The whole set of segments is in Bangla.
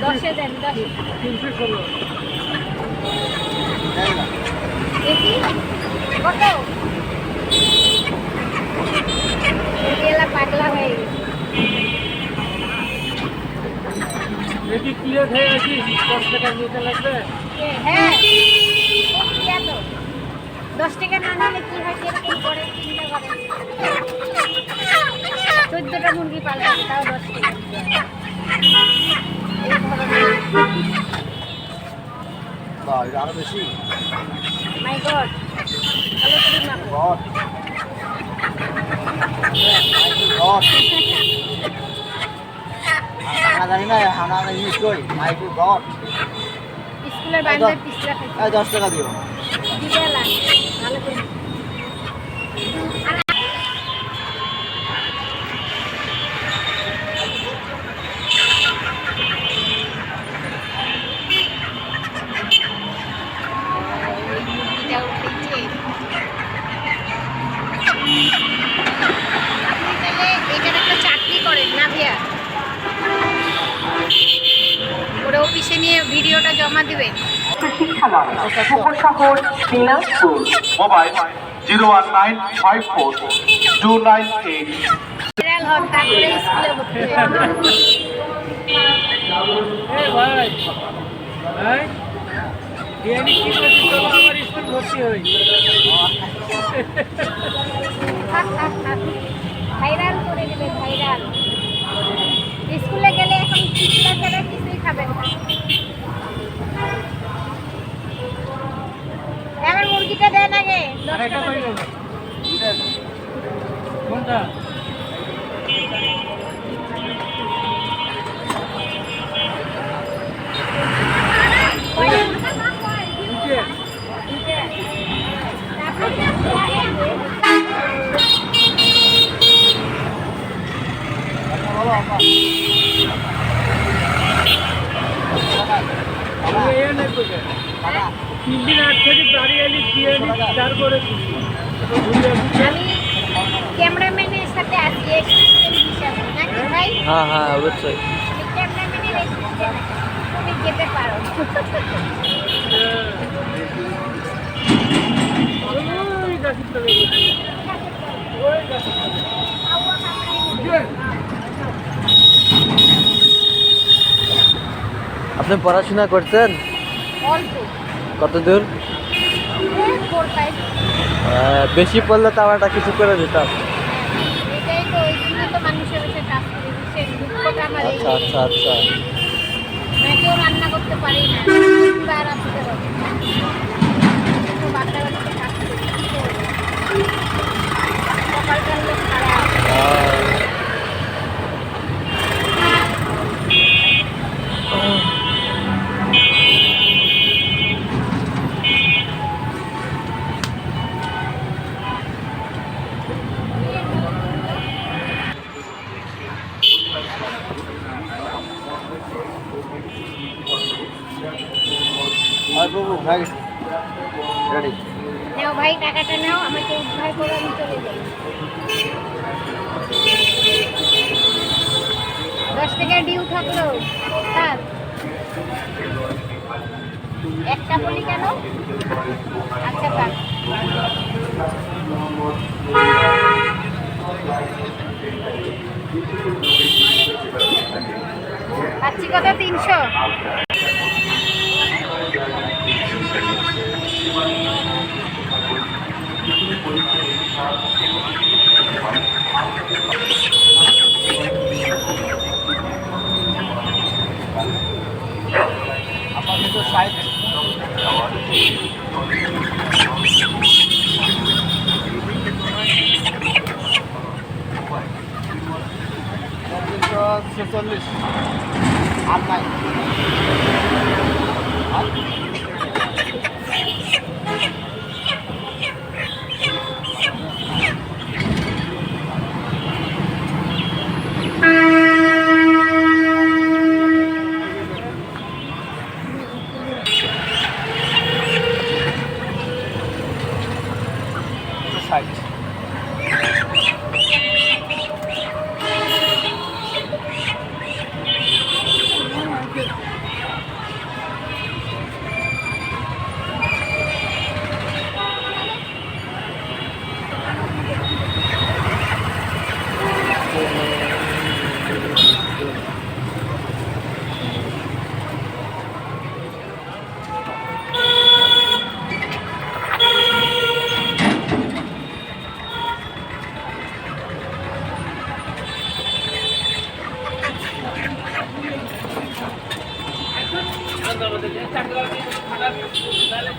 10-এ দেন 10। 316 দেখি কত এলা পাগলা হয়ে গেছে। দেখি ক্লিয়ার হয়ে আছি 10 টাকা নিতে লাগবে। হ্যাঁ ক্লিয়ার তো 10 টাকা না নিলে কি হয় কিরকম করে চিন্তা করে 14টা মুরগি পালছে তাও 10 টাকা এই ধরনের আরো বেশি মাই গড হ্যালো তুমি না গড গড হানা জানি না হানা ইংলিশ কই মাই গড স্কুলের বাইরে পিছলা খাইছে 10 টাকা দিও দিবেলা ভালো করে আপনি তাহলে এটার একটা চাকরি করেন না ভাইয়া ওরা অফিসে নিয়ে ভিডিওটা জমা দিবেন শিক্ষালয় উপশহর দিনাজপুর মোবাইল 01954 298 ভাইরাল হন তারপরে স্কুলে ভর্তি হবেন। এ ভাই ভাই ডিএনই কি করছিস চলো আমার স্কুল ভর্তি হই। ভাইরাল করে দেবে ভাইরাল স্কুলে গেলে এখন পিছলা ছাড়া কিছুই খাবেন না আমার মুরগিটা দেন আগে 10 আরেকটা টাকা কই দিয়ে। গেল কোনটা নিচে আমি এ নেই তোকে 3 দিন আগে থেকে দাঁড়িয়ে এলি ডিএনই চার করে দিছি তো ঘুরে আমি ক্যামেরাম্যানের সাথে আছি অ্যাসিস্ট্যান্ট হিসাবে নাকি ভাই হ্যাঁ হ্যাঁ অবশ্যই আমি ক্যামেরাম্যানের অ্যাসিস্ট্যান্ট তুমি যেতে পারো ওই গাছের তলে ওই গাছের তলে আপনি পড়াশোনা করছেন অল্প কত দূর 4-5 বেশি পড়লে তো আমার একটা কিছু করে দিতাম এটাই তো ওই জন্য তো মানুষের কাছে কাজ করে দিচ্ছেন দুঃখটা আমার এই আচ্ছা আচ্ছা আচ্ছা কেউ রান্না করতে পারি না বার আসতে হবে তো বাচ্চা বাচ্চা কাজ করে কি করবো? সকালকার লোক খারাপ আর বাবু ভাই রেডি নাও ভাই টাকাটা নাও আমাকে উদ্ধার করে আমি চলে যাই 10 টাকা ডিউ থাকলো স্যার একটা বলি কেন আচ্ছা থাক পাচ্ছি কত 300 আপনাদের তো সাইড ছেচল্লিশ আর নাই সাইড Thank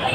you.